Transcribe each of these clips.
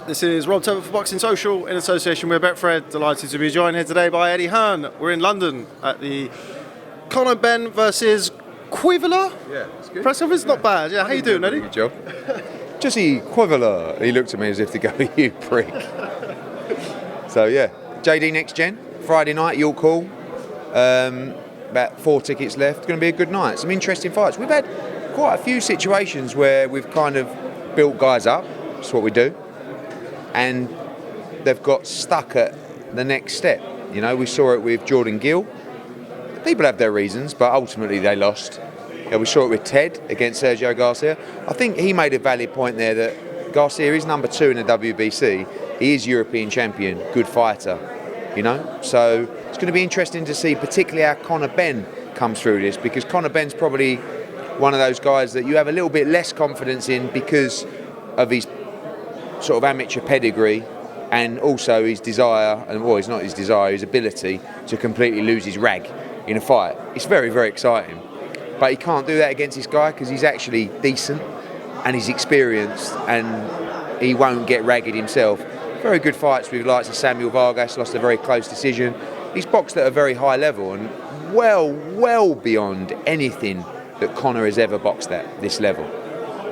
This is Rob Tobin for Boxing Social in association with Betfred. Delighted to be joined here today by Eddie Hearn. We're in London at the Conor Benn versus Quiveler. Yeah, it's good. Press office, not bad. Yeah, how you doing, Eddie? Good job. Jesse Quiveler. He looked at me as if to go, you prick. So yeah, JD Next Gen, Friday night, York Hall. About 4 tickets left. It's going to be a good night. Some interesting fights. We've had quite a few situations where we've kind of built guys up. That's what we do. And they've got stuck at the next step. You know, we saw it with Jordan Gill. People have their reasons, but ultimately they lost. We saw it with Ted against Sergio Garcia. I think he made a valid point there that Garcia is number 2 in the WBC. He is European champion, good fighter, you know. So it's going to be interesting to see particularly how Conor Benn comes through this, because Conor Benn's probably one of those guys that you have a little bit less confidence in because of his sort of amateur pedigree and also his desire, and well, it's not his desire, his ability to completely lose his rag in a fight. It's very, very exciting. But he can't do that against this guy because he's actually decent and he's experienced and he won't get ragged himself. Very good fights with likes of Samuel Vargas, lost a very close decision. He's boxed at a very high level and well beyond anything that Conor has ever boxed at this level.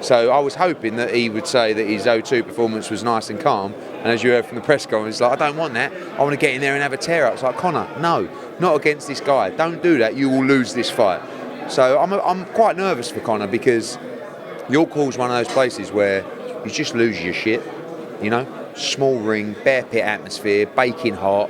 So I was hoping that he would say that his O2 performance was nice and calm, and as you heard from the press conference, it's like, I don't want that, I want to get in there and have a tear up. It's like, Conor, no, not against this guy, don't do that, you will lose this fight. So I'm quite nervous for Conor, because York Hall's one of those places where you just lose your shit, you know, small ring, bear pit atmosphere, baking hot,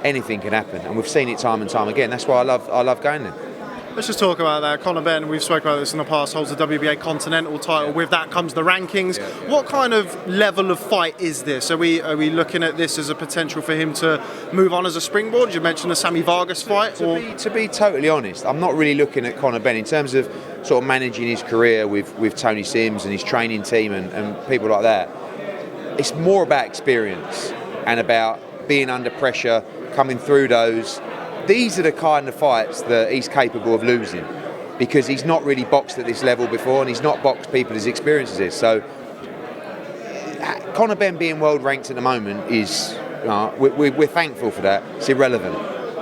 anything can happen, and we've seen it time and time again. That's why I love going there. Let's just talk about that. Conor Benn, we've spoken about this in the past, holds the WBA Continental title. Yeah. With that comes the rankings. Yeah. What kind of level of fight is this? Are we looking at this as a potential for him to move on as a springboard? You mentioned the Sammy Vargas fight. To be totally honest, I'm not really looking at Conor Benn in terms of sort of managing his career with Tony Sims and his training team and people like that. It's more about experience and about being under pressure, coming through those. These are the kind of fights that he's capable of losing, because he's not really boxed at this level before and he's not boxed people as experienced as this. So Conor Benn being world ranked at the moment is, we're thankful for that. It's irrelevant.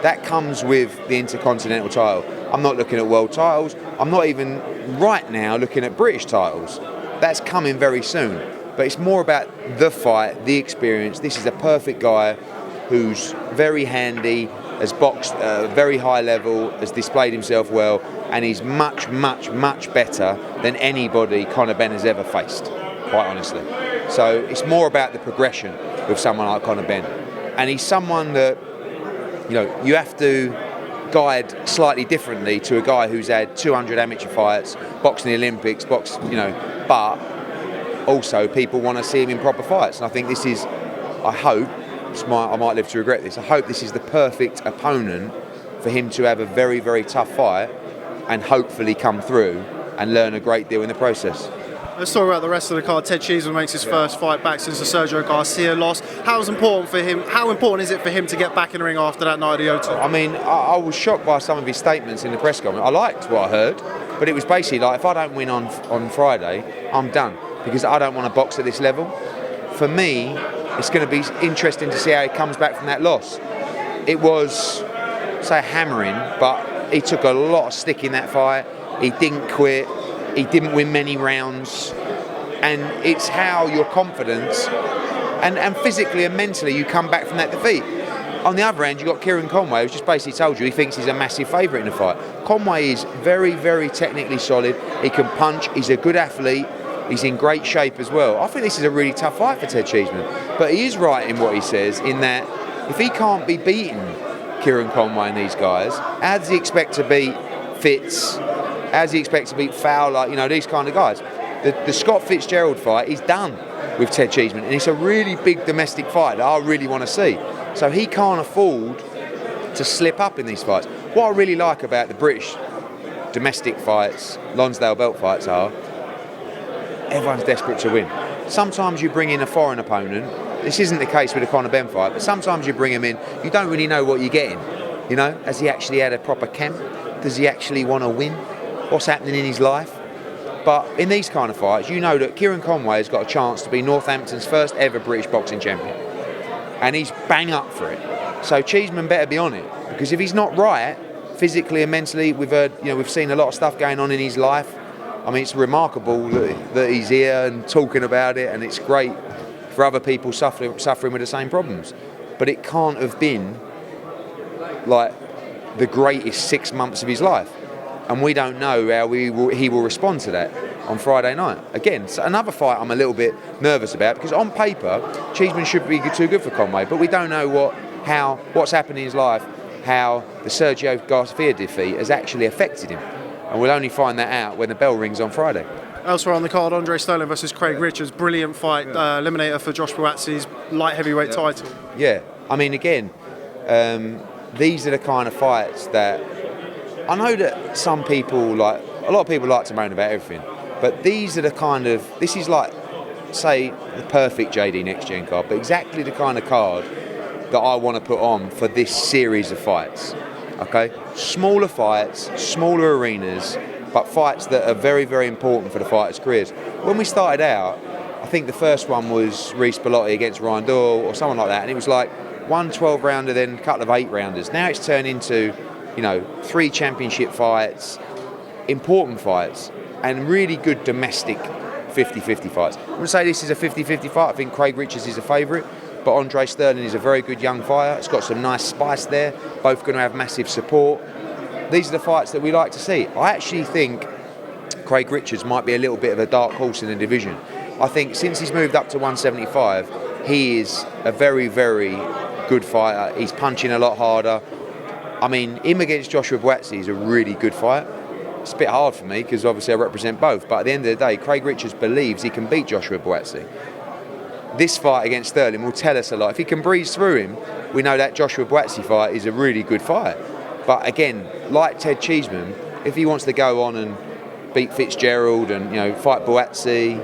That comes with the Intercontinental title. I'm not looking at world titles. I'm not even right now looking at British titles. That's coming very soon. But it's more about the fight, the experience. This is a perfect guy who's very handy, has boxed at a very high level, has displayed himself well, and he's much better than anybody Conor Benn has ever faced, quite honestly. So it's more about the progression with someone like Conor Benn. And he's someone that, you know, you have to guide slightly differently to a guy who's had 200 amateur fights, boxed in the Olympics, boxed, you know, but also people want to see him in proper fights. And I think this is, I hope, I might live to regret this, I hope this is the perfect opponent for him to have a very, very tough fight and hopefully come through and learn a great deal in the process. Let's talk about the rest of the card. Ted Cheeseman makes his first fight back since the Sergio Garcia loss. How important is it for him to get back in the ring after that night at the O2? I mean, I was shocked by some of his statements in the press conference. I liked what I heard, but it was basically like, if I don't win on Friday, I'm done, because I don't want to box at this level. For me, it's going to be interesting to see how he comes back from that loss. It was, say, hammering, but he took a lot of stick in that fight. He didn't quit. He didn't win many rounds. And it's how your confidence and physically and mentally you come back from that defeat. On the other hand, you've got Kieran Conway, who's just basically told you he thinks he's a massive favourite in the fight. Conway is very, very technically solid. He can punch. He's a good athlete. He's in great shape as well. I think this is a really tough fight for Ted Cheeseman. But he is right in what he says, in that if he can't be beaten, Kieran Conway and these guys, how does he expect to beat Fitz? How does he expect to beat Fowler? You know, these kind of guys. The Scott Fitzgerald fight is done with Ted Cheeseman, and it's a really big domestic fight that I really want to see. So he can't afford to slip up in these fights. What I really like about the British domestic fights, Lonsdale belt fights, are everyone's desperate to win. Sometimes you bring in a foreign opponent. This isn't the case with the Conor Benn fight, but sometimes you bring him in, you don't really know what you're getting. You know, has he actually had a proper camp? Does he actually want to win? What's happening in his life? But in these kind of fights, you know that Kieran Conway has got a chance to be Northampton's first ever British boxing champion. And he's bang up for it. So Cheeseman better be on it. Because if he's not right, physically and mentally, we've seen a lot of stuff going on in his life. I mean, it's remarkable that he's here and talking about it, and it's great for other people suffering with the same problems. But it can't have been like the greatest 6 months of his life. And we don't know how he will respond to that on Friday night. Again, so another fight I'm a little bit nervous about, because on paper, Cheeseman should be too good for Conway, but we don't know what's happened in his life, how the Sergio Garcia defeat has actually affected him. And we'll only find that out when the bell rings on Friday. Elsewhere on the card, Andre Sterling versus Craig Richards. Brilliant fight, eliminator for Josh Buatsi's light heavyweight title. Yeah, I mean, again, these are the kind of fights that I know that a lot of people like to moan about everything, but this is like, say, the perfect JD Next Gen card, but exactly the kind of card that I want to put on for this series of fights. Okay, smaller fights, smaller arenas, but fights that are very, very important for the fighters' careers. When we started out, I think the first one was Reece Bellotti against Ryan Doyle or someone like that, and it was like one 12-rounder, then a couple of 8-rounders. Now it's turned into, 3 championship fights, important fights, and really good domestic 50-50 fights. I wouldn't say this is a 50-50 fight. I think Craig Richards is a favourite. But Andre Sterling is a very good young fighter. It's got some nice spice there. Both going to have massive support. These are the fights that we like to see. I actually think Craig Richards might be a little bit of a dark horse in the division. I think since he's moved up to 175, he is a very, very good fighter. He's punching a lot harder. I mean, him against Joshua Buatsi is a really good fight. It's a bit hard for me because obviously I represent both. But at the end of the day, Craig Richards believes he can beat Joshua Buatsi. This fight against Sterling will tell us a lot. If he can breeze through him, we know that Joshua Buatsi fight is a really good fight. But again, like Ted Cheeseman, if he wants to go on and beat Fitzgerald and fight Buatsi,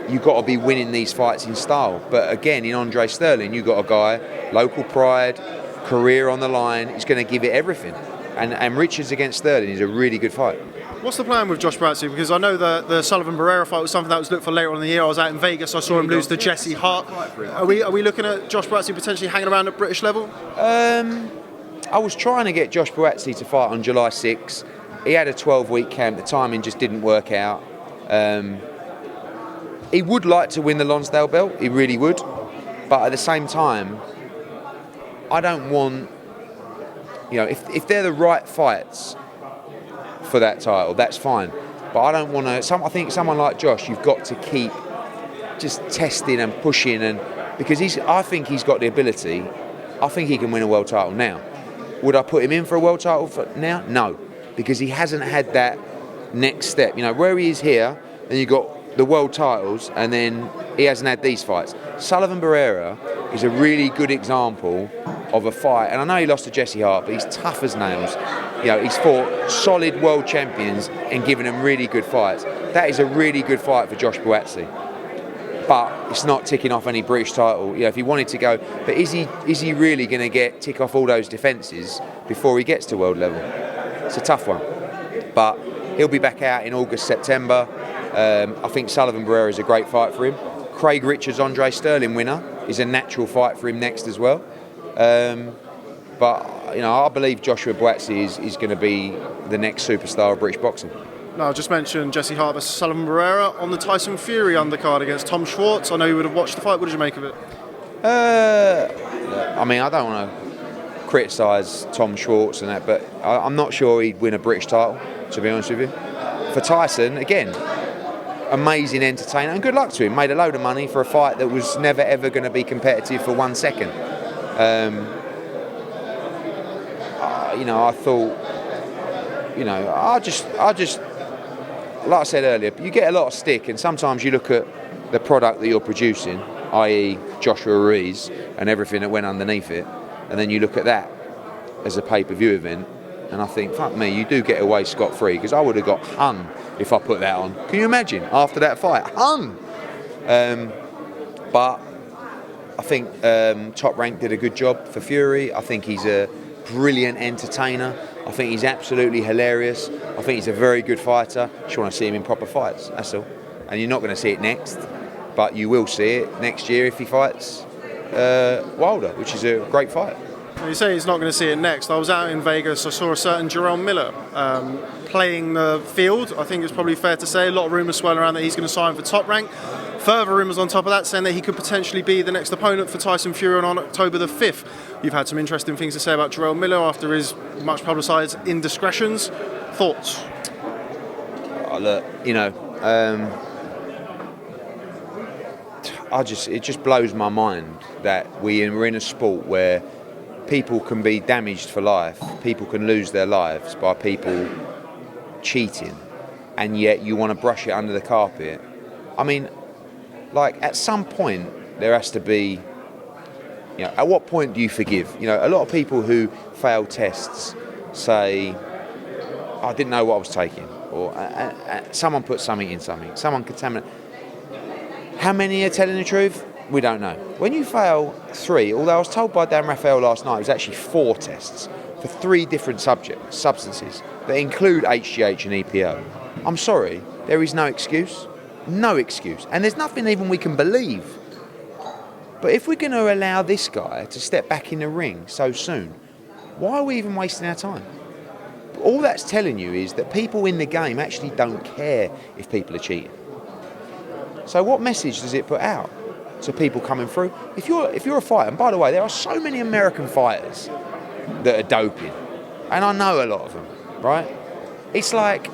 you've got to be winning these fights in style. But again, in Andre Sterling, you've got a guy, local pride, career on the line. He's going to give it everything. And Richards against Sterling is a really good fight. What's the plan with Josh Buatsi? Because I know the Sullivan Barrera fight was something that was looked for later on in the year. I was out in Vegas. I saw him lose to Jesse Hart. Are we looking at Josh Buatsi potentially hanging around at British level? I was trying to get Josh Buatsi to fight on July 6. He had a 12-week camp. The timing just didn't work out. He would like to win the Lonsdale belt. He really would. But at the same time, I don't want... if they're the right fights for that title, that's fine. But I don't want to... I think someone like Josh, you've got to keep just testing and pushing, and because I think he's got the ability. I think he can win a world title now. Would I put him in for a world title now? No, because he hasn't had that next step. Where he is here, and you've got the world titles, and then he hasn't had these fights. Sullivan Barrera is a really good example of a fight, and I know he lost to Jesse Hart, but he's tough as nails. He's fought solid world champions and given them really good fights. That is a really good fight for Josh Buatsi. But it's not ticking off any British title. If he wanted to go, but is he really going to tick off all those defences before he gets to world level? It's a tough one. But he'll be back out in August, September. I think Sullivan Barrera is a great fight for him. Craig Richards, Andre Sterling winner is a natural fight for him next as well. But I believe Joshua Buatsi is going to be the next superstar of British boxing. No, I just mentioned Jesse Hart versus Sullivan Barrera on the Tyson Fury undercard against Tom Schwartz. I know you would have watched the fight. What did you make of it? I mean, I don't want to criticise Tom Schwartz and that, but I'm not sure he'd win a British title, to be honest with you. For Tyson, again, amazing entertainer, and good luck to him. Made a load of money for a fight that was never ever going to be competitive for 1 second. I thought, I just, like I said earlier, you get a lot of stick, and sometimes you look at the product that you're producing, i.e. Joshua-Ruiz and everything that went underneath it, and then you look at that as a pay-per-view event, and I think, fuck me, you do get away scot-free, because I would have got hung if I put that on. Can you imagine, after that fight? Hung! But I think Top Rank did a good job for Fury. I think he's a brilliant entertainer. I think he's absolutely hilarious. I think he's a very good fighter. Just want to see him in proper fights, that's all. And you're not going to see it next, but you will see it next year if he fights Wilder, which is a great fight. You say he's not going to see it next. I was out in Vegas. I saw a certain Jarell Miller playing the field. I think it's probably fair to say a lot of rumours swirling around that he's going to sign for Top Rank. Further rumours on top of that saying that he could potentially be the next opponent for Tyson Fury on October the 5th. You've had some interesting things to say about Jarell Miller after his much publicised indiscretions. Thoughts? Oh, look, it just blows my mind that we're in a sport where people can be damaged for life, people can lose their lives by people cheating, and yet you want to brush it under the carpet. I mean, like, at some point there has to be, at what point do you forgive? A lot of people who fail tests say, I didn't know what I was taking, or someone put something in something, someone contaminated. How many are telling the truth? We don't know. When you fail 3, although I was told by Dan Raphael last night, it was actually 4 tests for 3 different substances that include HGH and EPO. I'm sorry, there is no excuse. No excuse. And there's nothing even we can believe. But if we're going to allow this guy to step back in the ring so soon, why are we even wasting our time? All that's telling you is that people in the game actually don't care if people are cheating. So what message does it put out to people coming through? If you're a fighter, and by the way, there are so many American fighters that are doping, and I know a lot of them, right? It's like,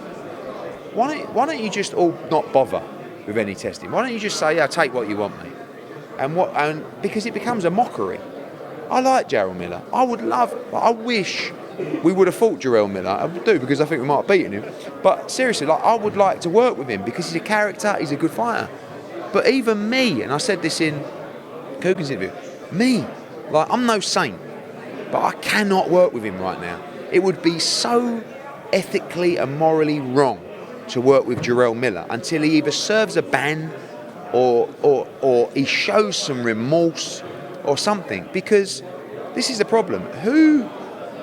why don't you just all not bother with any testing? Why don't you just say, yeah, take what you want, mate? And because it becomes a mockery. I like Jarell Miller. I wish we would have fought Jarell Miller. I do, because I think we might have beaten him. But seriously, I would like to work with him because he's a character, he's a good fighter. But even me, and I said this in Coogan's interview, I'm no saint, but I cannot work with him right now. It would be so ethically and morally wrong to work with Jarell Miller until he either serves a ban or he shows some remorse or something, because this is the problem.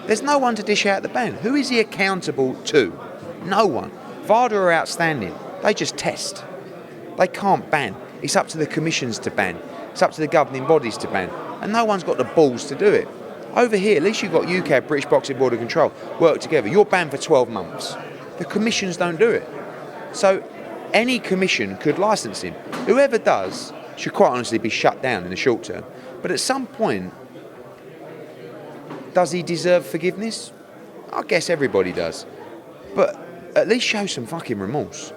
There's no one to dish out the ban. Who is he accountable to? No one. VADA are outstanding. They just test. They can't ban. It's up to the commissions to ban. It's up to the governing bodies to ban. And no one's got the balls to do it. Over here, at least you've got UK, British Boxing Board of Control, work together. You're banned for 12 months. The commissions don't do it. So any commission could license him. Whoever does should quite honestly be shut down in the short term. But at some point, does he deserve forgiveness? I guess everybody does. But at least show some fucking remorse.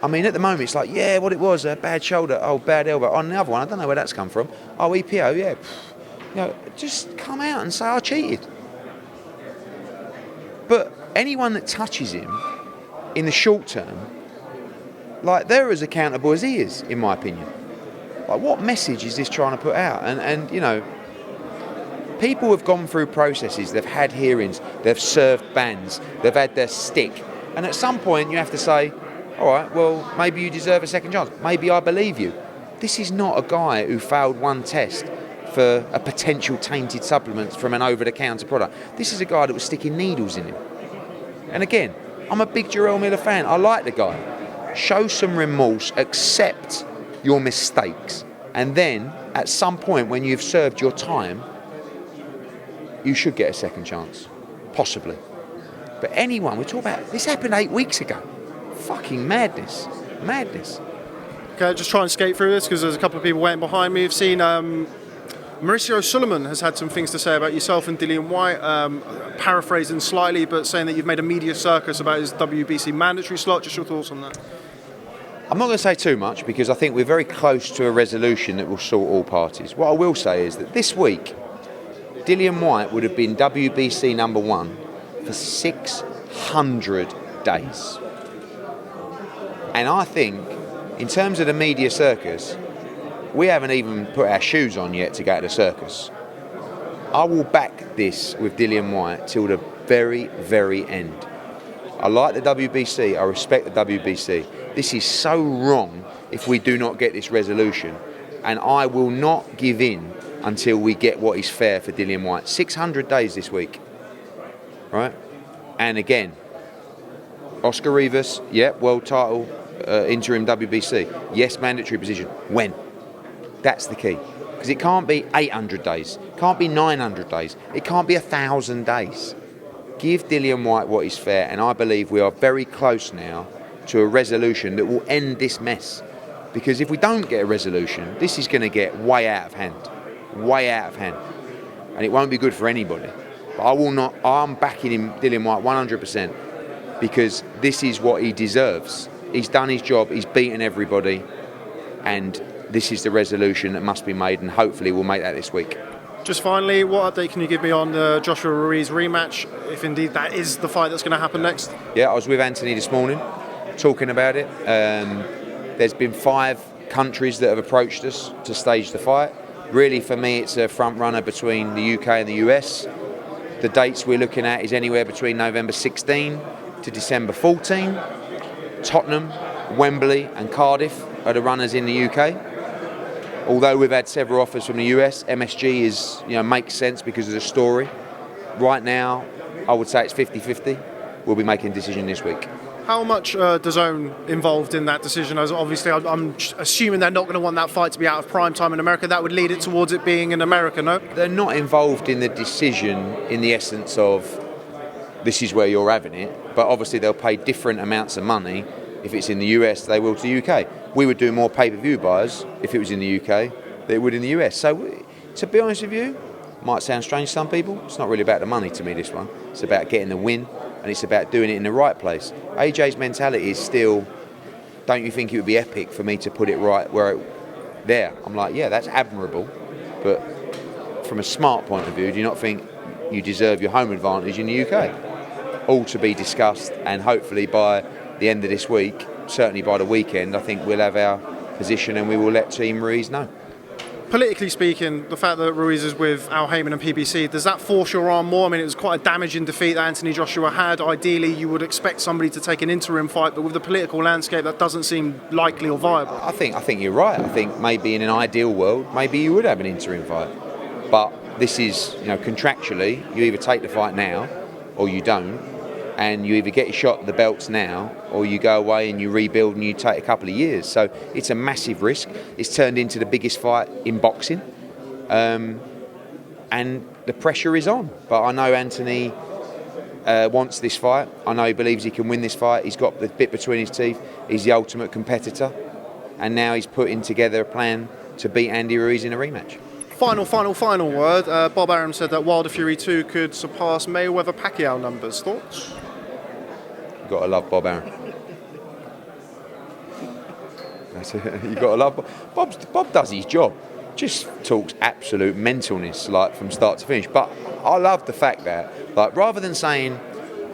I mean, at the moment, it's like, yeah, what it was, a bad shoulder, oh, bad elbow. On the other one, I don't know where that's come from. Oh, EPO, yeah. Just come out and say, I cheated. But anyone that touches him in the short term, they're as accountable as he is, in my opinion. What message is this trying to put out? And people have gone through processes, they've had hearings, they've served bans, they've had their stick. And at some point, you have to say, all right, well, maybe you deserve a second chance. Maybe I believe you. This is not a guy who failed one test for a potential tainted supplement from an over-the-counter product. This is a guy that was sticking needles in him. And again, I'm a big Jarell Miller fan. I like the guy. Show some remorse, accept your mistakes, and then at some point when you've served your time, you should get a second chance. Possibly. But anyone, we're talking about, this happened 8 weeks ago. Fucking madness. Okay, just try and skate through this because there's a couple of people waiting behind me. We've seen Mauricio Sulaiman has had some things to say about yourself and Dillian Whyte, paraphrasing slightly, but saying that you've made a media circus about his WBC mandatory slot. Just your thoughts on that? I'm not going to say too much because I think we're very close to a resolution that will sort all parties. What I will say is that this week, Dillian Whyte would have been WBC number 1 for 600 days. And I think, in terms of the media circus, we haven't even put our shoes on yet to go to the circus. I will back this with Dillian Whyte till the very, very end. I like the WBC, I respect the WBC. This is so wrong if we do not get this resolution. And I will not give in until we get what is fair for Dillian Whyte. 600 days this week, right? And again, Oscar Rivas, world title, interim WBC. Yes, mandatory position. When? That's the key. Because it can't be 800 days. It can't be 900 days. It can't be 1,000 days. Give Dillian Whyte what is fair, and I believe we are very close now to a resolution that will end this mess. Because if we don't get a resolution, this is going to get way out of hand. Way out of hand. And it won't be good for anybody. But I'm backing him, Dillian Whyte, 100%, because this is what he deserves. He's done his job, he's beaten everybody, and this is the resolution that must be made, and hopefully we'll make that this week. Just finally, what update can you give me on the Joshua-Ruiz rematch, if indeed that is the fight that's going to happen next? Yeah, I was with Anthony this morning, talking about it. There's been 5 countries that have approached us to stage the fight. Really, for me, it's a front runner between the UK and the US. The dates we're looking at is anywhere between November 16 to December 14. Tottenham, Wembley and Cardiff are the runners in the UK. Although we've had several offers from the US, MSG is, makes sense because of the story. Right now, I would say it's 50-50. We'll be making a decision this week. How much DAZN involved in that decision? As obviously, I'm assuming they're not going to want that fight to be out of prime time in America. That would lead it towards it being in America, no? They're not involved in the decision in the essence of this is where you're having it, but obviously they'll pay different amounts of money if it's in the US they will to the UK. We would do more pay-per-view buys if it was in the UK than it would in the US. So, to be honest with you, might sound strange to some people, it's not really about the money to me, this one. It's about getting the win, and it's about doing it in the right place. AJ's mentality is still, don't you think it would be epic for me to put it right there? I'm like, yeah, that's admirable, but from a smart point of view, do you not think you deserve your home advantage in the UK? All to be discussed, and hopefully by the end of this week, certainly by the weekend, I think we'll have our position and we will let Team Ruiz know. Politically speaking, the fact that Ruiz is with Al Haymon and PBC, does that force your arm more? I mean, it was quite a damaging defeat that Anthony Joshua had. Ideally, you would expect somebody to take an interim fight, but with the political landscape, that doesn't seem likely or viable. I think you're right. I think maybe in an ideal world, maybe you would have an interim fight. But this is, contractually, you either take the fight now or you don't. And you either get your shot at the belts now or you go away and you rebuild and you take a couple of years. So it's a massive risk. It's turned into the biggest fight in boxing. And the pressure is on. But I know Anthony wants this fight. I know he believes he can win this fight. He's got the bit between his teeth. He's the ultimate competitor. And now he's putting together a plan to beat Andy Ruiz in a rematch. Final word. Bob Arum said that Wilder Fury 2 could surpass Mayweather-Pacquiao numbers. Thoughts? Got to love Bob Arum. You got to love Bob does his job. Just talks absolute mentalness, like from start to finish. But I love the fact that, rather than saying,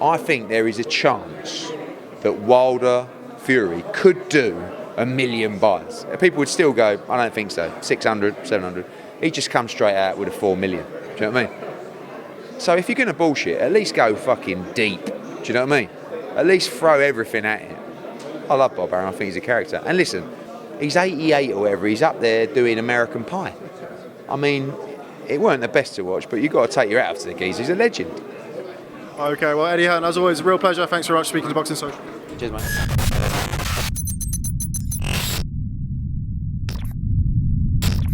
I think there is a chance that Wilder Fury could do 1 million buys, people would still go, I don't think so. 600, 700. He just comes straight out with a 4 million. Do you know what I mean? So if you're going to bullshit, at least go fucking deep. Do you know what I mean? At least throw everything at it. I love Bob Arum. I think he's a character. And listen, he's 88 or whatever. He's up there doing American Pie. I mean, it weren't the best to watch, but you've got to take your hat off to the geezer. He's a legend. Okay, well, Eddie Hearn, as always, a real pleasure. Thanks very much for speaking to Boxing Social. Cheers, mate.